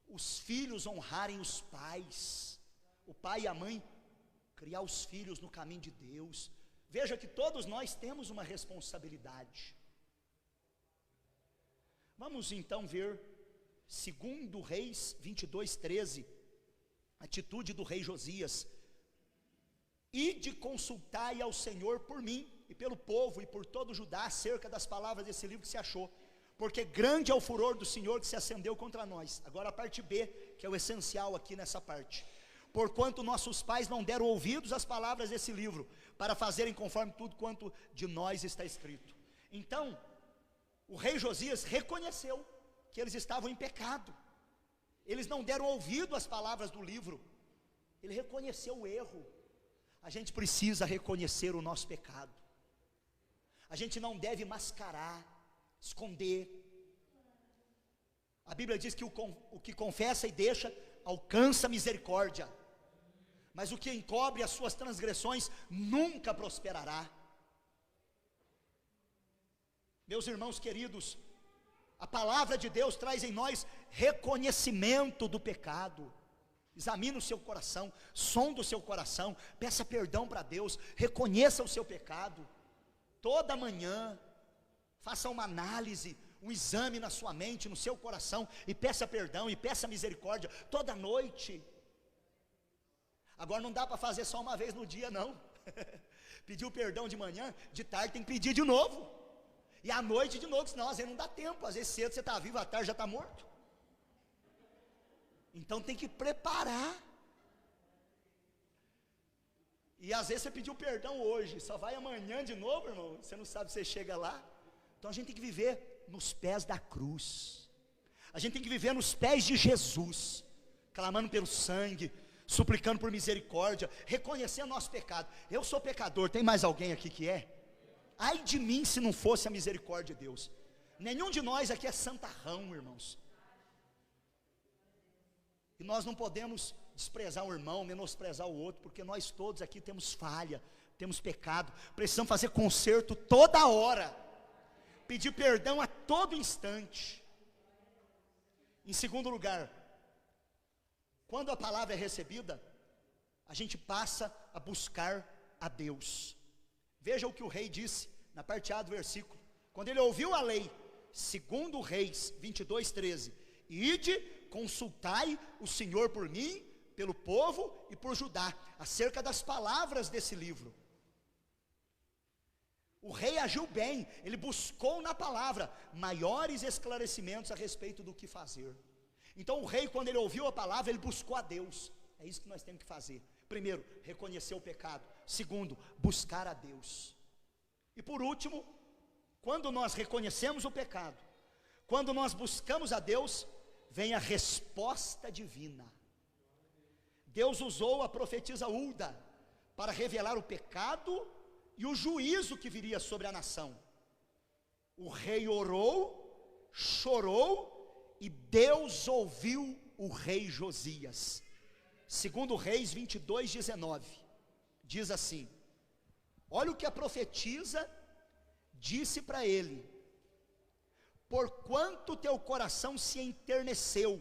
os filhos honrarem os pais, o pai e a mãe criar os filhos no caminho de Deus. Veja que todos nós temos uma responsabilidade. Vamos então ver 2 Reis 22:13, atitude do rei Josias: ide consultai ao Senhor por mim, e pelo povo, e por todo Judá, acerca das palavras desse livro que se achou, porque grande é o furor do Senhor que se acendeu contra nós. Agora a parte B, que é o essencial aqui nessa parte: porquanto nossos pais não deram ouvidos às palavras desse livro, para fazerem conforme tudo quanto de nós está escrito. Então, o rei Josias reconheceu que eles estavam em pecado, eles não deram ouvido às palavras do livro, ele reconheceu o erro. A gente precisa reconhecer o nosso pecado, a gente não deve mascarar, esconder. A Bíblia diz que o que confessa e deixa alcança misericórdia, mas o que encobre as suas transgressões nunca prosperará. Meus irmãos queridos, a palavra de Deus traz em nós reconhecimento do pecado. Examine o seu coração, sonde o seu coração, peça perdão para Deus, reconheça o seu pecado. Toda manhã, faça uma análise, um exame na sua mente, no seu coração, e peça perdão, e peça misericórdia, toda noite. Agora não dá para fazer só uma vez no dia não. Pediu perdão de manhã, de tarde tem que pedir de novo, e à noite de novo, senão às vezes não dá tempo. Às vezes cedo você está vivo, à tarde já está morto. Então tem que preparar. E às vezes você pediu perdão hoje, só vai amanhã de novo, irmão, você não sabe se você chega lá. Então a gente tem que viver nos pés da cruz, a gente tem que viver nos pés de Jesus, clamando pelo sangue, suplicando por misericórdia, reconhecendo nosso pecado. Eu sou pecador, tem mais alguém aqui que é? Ai de mim se não fosse a misericórdia de Deus. Nenhum de nós aqui é santarrão, irmãos. E nós não podemos desprezar um irmão, menosprezar o outro, porque nós todos aqui temos falha, temos pecado, precisamos fazer conserto toda hora, pedir perdão a todo instante. Em segundo lugar, quando a palavra é recebida, a gente passa a buscar a Deus. Veja o que o rei disse na parte A do versículo, quando ele ouviu a lei. 2 Reis 22:13, ide, consultai o Senhor por mim, pelo povo e por Judá, acerca das palavras desse livro. O rei agiu bem, ele buscou na palavra maiores esclarecimentos a respeito do que fazer. Então o rei, quando ele ouviu a palavra, ele buscou a Deus. É isso que nós temos que fazer. Primeiro, reconhecer o pecado. Segundo, buscar a Deus. E por último, quando nós reconhecemos o pecado, quando nós buscamos a Deus, vem a resposta divina. Deus usou a profetisa Hulda para revelar o pecado e o juízo que viria sobre a nação. O rei orou, chorou, e Deus ouviu o rei Josias. 2 Reis 22:19, diz assim: olha o que a profetisa disse para ele: porquanto teu coração se enterneceu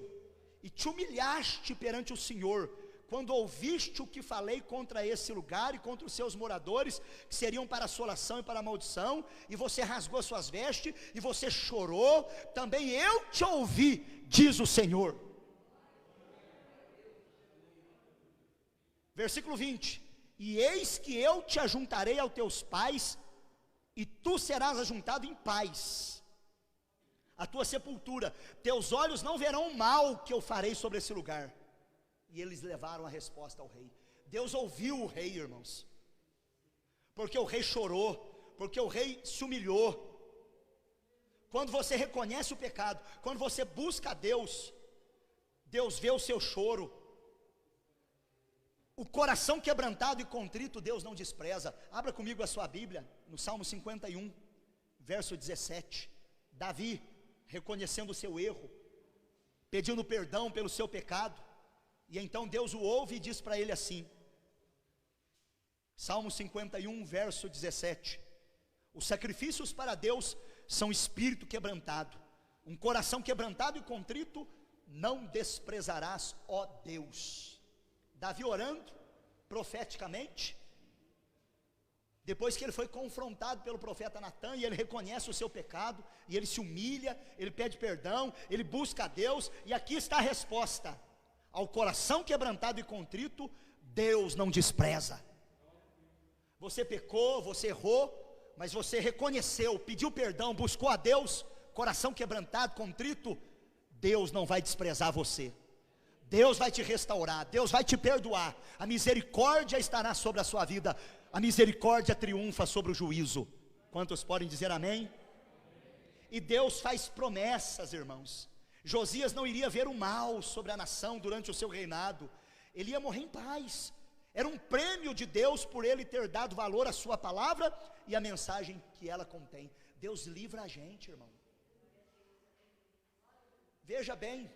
e te humilhaste perante o Senhor, quando ouviste o que falei contra esse lugar e contra os seus moradores, que seriam para assolação e para maldição, e você rasgou as suas vestes, e você chorou, também eu te ouvi, diz o Senhor. Versículo 20: e eis que eu te ajuntarei aos teus pais, e tu serás ajuntado em paz a tua sepultura, teus olhos não verão o mal que eu farei sobre esse lugar. E eles levaram a resposta ao rei. Deus ouviu o rei, irmãos, porque o rei chorou, porque o rei se humilhou. Quando você reconhece o pecado, quando você busca a Deus, Deus vê o seu choro. O coração quebrantado e contrito Deus não despreza. Abra comigo a sua Bíblia, no Salmo 51, verso 17. Davi, reconhecendo o seu erro, pedindo perdão pelo seu pecado, e então Deus o ouve e diz para ele assim, Salmo 51, verso 17: os sacrifícios para Deus são espírito quebrantado, um coração quebrantado e contrito não desprezarás, ó Deus. Davi orando, profeticamente, depois que ele foi confrontado pelo profeta Natã, e ele reconhece o seu pecado, e ele se humilha, ele pede perdão, ele busca a Deus, e aqui está a resposta: ao coração quebrantado e contrito, Deus não despreza. Você pecou, você errou, mas você reconheceu, pediu perdão, buscou a Deus, coração quebrantado, contrito, Deus não vai desprezar você. Deus vai te restaurar, Deus vai te perdoar, a misericórdia estará sobre a sua vida, a misericórdia triunfa sobre o juízo. Quantos podem dizer amém? E Deus faz promessas, irmãos. Josias não iria ver o mal sobre a nação durante o seu reinado, ele ia morrer em paz. Era um prêmio de Deus por ele ter dado valor à sua palavra e à mensagem que ela contém. Deus livra a gente, irmão. Veja bem,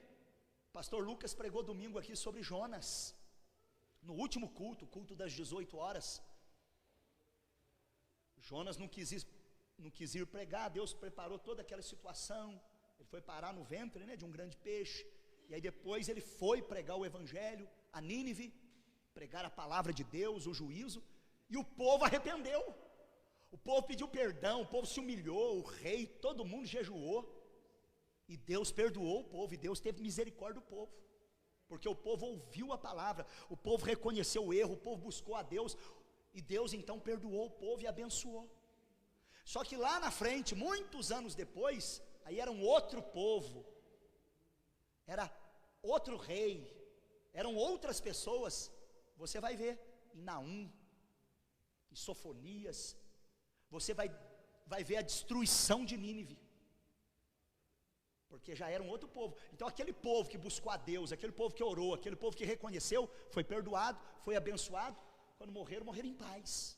pastor Lucas pregou domingo aqui sobre Jonas, no último culto, o culto das 18 horas. Jonas não quis ir pregar, Deus preparou toda aquela situação, ele foi parar no ventre, de um grande peixe, e aí depois ele foi pregar o evangelho a Nínive, pregar a palavra de Deus, o juízo, e o povo arrependeu, o povo pediu perdão, o povo se humilhou, o rei, todo mundo jejuou, e Deus perdoou o povo, e Deus teve misericórdia do povo, porque o povo ouviu a palavra, o povo reconheceu o erro, o povo buscou a Deus, e Deus então perdoou o povo e abençoou. Só que lá na frente, muitos anos depois, aí era um outro povo, era outro rei, eram outras pessoas. Você vai ver em Naum, em Sofonias, você vai ver a destruição de Nínive, porque já era um outro povo. Então aquele povo que buscou a Deus, aquele povo que orou, aquele povo que reconheceu, foi perdoado, foi abençoado. Quando morreram em paz.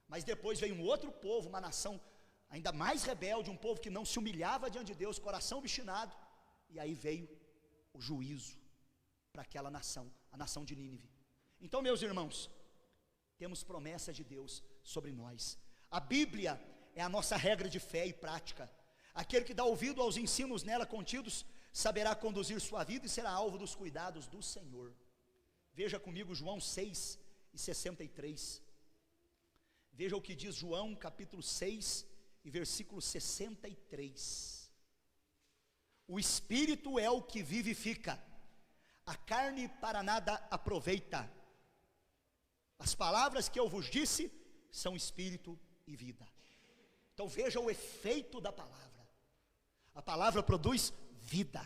Mas depois veio um outro povo, uma nação ainda mais rebelde, um povo que não se humilhava diante de Deus, coração obstinado, e aí veio o juízo para aquela nação, a nação de Nínive. Então, meus irmãos, temos promessas de Deus sobre nós. A Bíblia é a nossa regra de fé e prática. Aquele que dá ouvido aos ensinos nela contidos, saberá conduzir sua vida e será alvo dos cuidados do Senhor. Veja comigo João 6:63. Veja o que diz João capítulo 6 e versículo 63. O Espírito é o que vivifica, a carne para nada aproveita. As palavras que eu vos disse são Espírito e vida. Então veja o efeito da palavra. A palavra produz vida.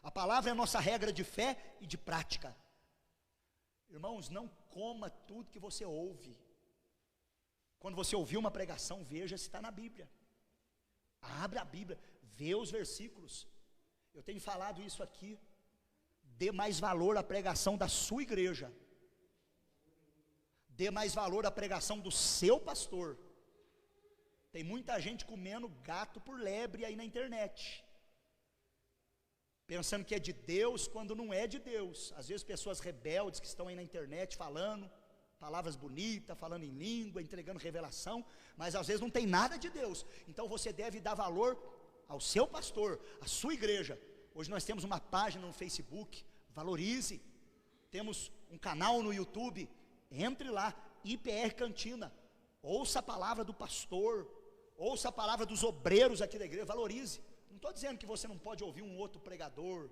A palavra é a nossa regra de fé e de prática. Irmãos, não coma tudo que você ouve. Quando você ouvir uma pregação, veja se está na Bíblia. Abra a Bíblia, vê os versículos. Eu tenho falado isso aqui. Dê mais valor à pregação da sua igreja. Dê mais valor à pregação do seu pastor. Tem muita gente comendo gato por lebre aí na internet, pensando que é de Deus quando não é de Deus. Às vezes pessoas rebeldes que estão aí na internet falando palavras bonitas, falando em língua, entregando revelação, mas às vezes não tem nada de Deus. Então você deve dar valor ao seu pastor, à sua igreja. Hoje nós temos uma página no Facebook, valorize. Temos um canal no YouTube, entre lá, IPR Cantina, ouça a palavra do pastor, ouça a palavra dos obreiros aqui da igreja, valorize. Não estou dizendo que você não pode ouvir um outro pregador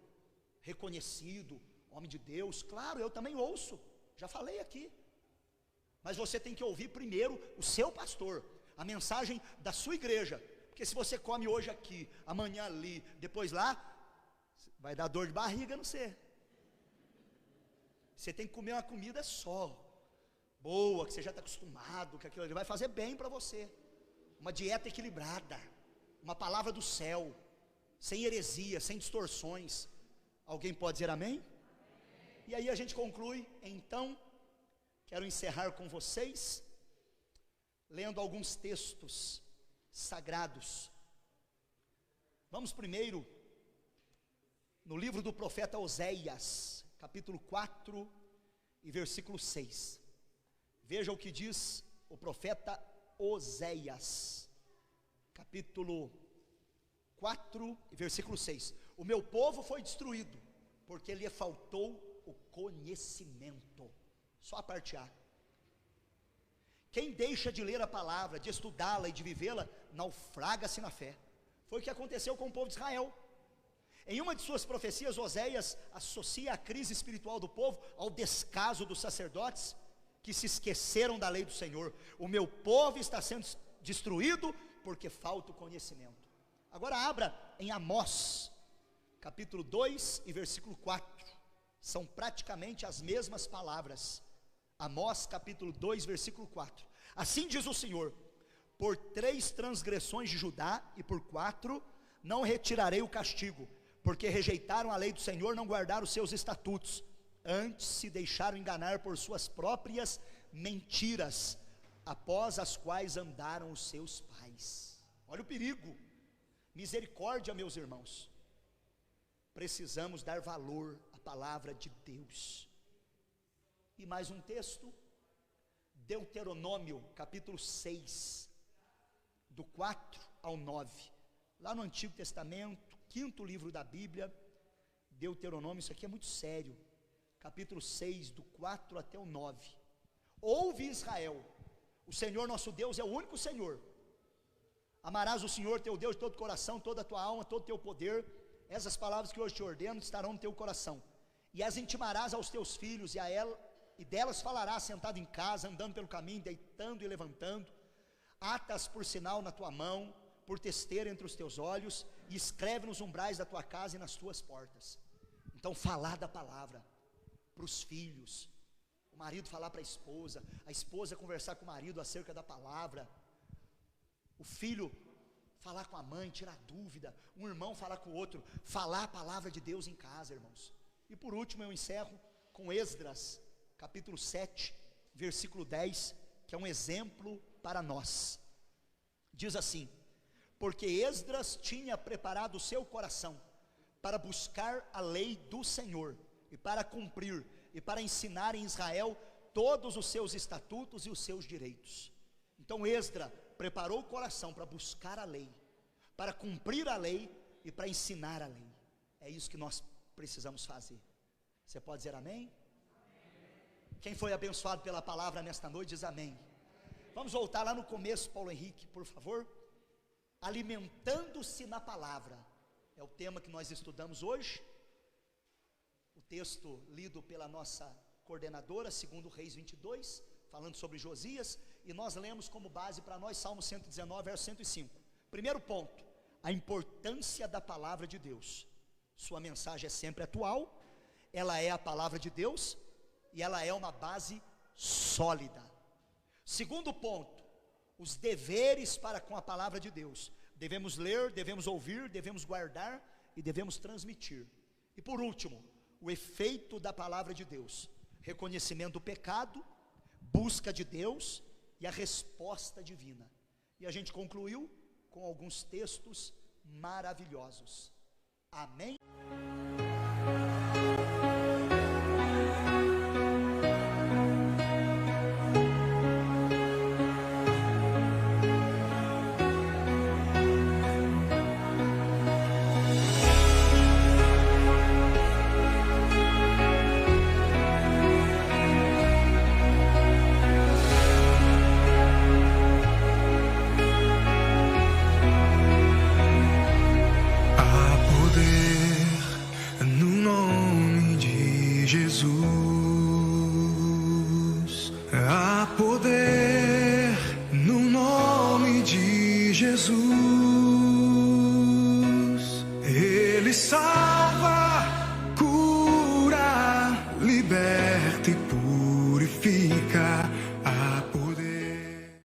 reconhecido, homem de Deus. Claro, eu também ouço, já falei aqui. Mas você tem que ouvir primeiro o seu pastor, a mensagem da sua igreja. Porque se você come hoje aqui, amanhã ali, depois lá, vai dar dor de barriga no você. Você tem que comer uma comida só, boa, que você já está acostumado, que aquilo ali vai fazer bem para você. Uma dieta equilibrada, uma palavra do céu, sem heresia, sem distorções. Alguém pode dizer amém? E aí a gente conclui. Então, quero encerrar com vocês, lendo alguns textos sagrados. Vamos primeiro no livro do profeta Oséias, capítulo 4 e versículo 6. Veja o que diz o profeta Oséias, capítulo 4 e versículo 6. O meu povo foi destruído, porque lhe faltou o conhecimento. Só a parte A. Quem deixa de ler a palavra, de estudá-la e de vivê-la, naufraga-se na fé. Foi o que aconteceu com o povo de Israel. Em uma de suas profecias, Oséias associa a crise espiritual do povo ao descaso dos sacerdotes, que se esqueceram da lei do Senhor. O meu povo está sendo destruído, porque falta o conhecimento. Agora abra em Amós, capítulo 2 e versículo 4, são praticamente as mesmas palavras. Amós capítulo 2, versículo 4, assim diz o Senhor: por 3 transgressões de Judá e por 4, não retirarei o castigo, porque rejeitaram a lei do Senhor, não guardaram os seus estatutos, antes se deixaram enganar por suas próprias mentiras, após as quais andaram os seus pais. Olha o perigo. Misericórdia, meus irmãos. Precisamos dar valor à palavra de Deus. E mais um texto, Deuteronômio, capítulo 6, do 4 ao 9, lá no Antigo Testamento, 5º livro da Bíblia, Deuteronômio, isso aqui é muito sério, capítulo 6, do 4 até o 9, ouve Israel, o Senhor nosso Deus é o único Senhor, amarás o Senhor teu Deus de todo o coração, toda a tua alma, todo o teu poder, essas palavras que hoje te ordeno estarão no teu coração, e as intimarás aos teus filhos, e delas falarás sentado em casa, andando pelo caminho, deitando e levantando, ata-as por sinal na tua mão, por testeira entre os teus olhos, e escreve nos umbrais da tua casa e nas tuas portas. Então falar da palavra para os filhos, o marido falar para a esposa conversar com o marido acerca da palavra, o filho falar com a mãe, tirar dúvida, um irmão falar com o outro, falar a palavra de Deus em casa, irmãos. E por último eu encerro com Esdras, capítulo 7, versículo 10, que é um exemplo para nós. Diz assim: porque Esdras tinha preparado o seu coração para buscar a lei do Senhor, e para cumprir, e para ensinar em Israel todos os seus estatutos e os seus direitos. Então Esdras preparou o coração para buscar a lei, para cumprir a lei e para ensinar a lei. É isso que nós precisamos fazer. Você pode dizer amém? Quem foi abençoado pela palavra nesta noite diz amém. Vamos voltar lá no começo, Paulo Henrique, por favor. Alimentando-se na palavra é o tema que nós estudamos hoje. O texto lido pela nossa coordenadora, segundo Reis 22, falando sobre Josias, e nós lemos como base para nós Salmo 119, verso 105. Primeiro ponto, a importância da palavra de Deus. Sua mensagem é sempre atual, ela é a palavra de Deus, e ela é uma base sólida. Segundo ponto, os deveres para com a palavra de Deus. Devemos ler, devemos ouvir, devemos guardar e devemos transmitir. E por último, o efeito da palavra de Deus: reconhecimento do pecado, busca de Deus e a resposta divina. E a gente concluiu com alguns textos maravilhosos. Amém? Há poder no nome de Jesus. Ele salva, cura, liberta e purifica. Há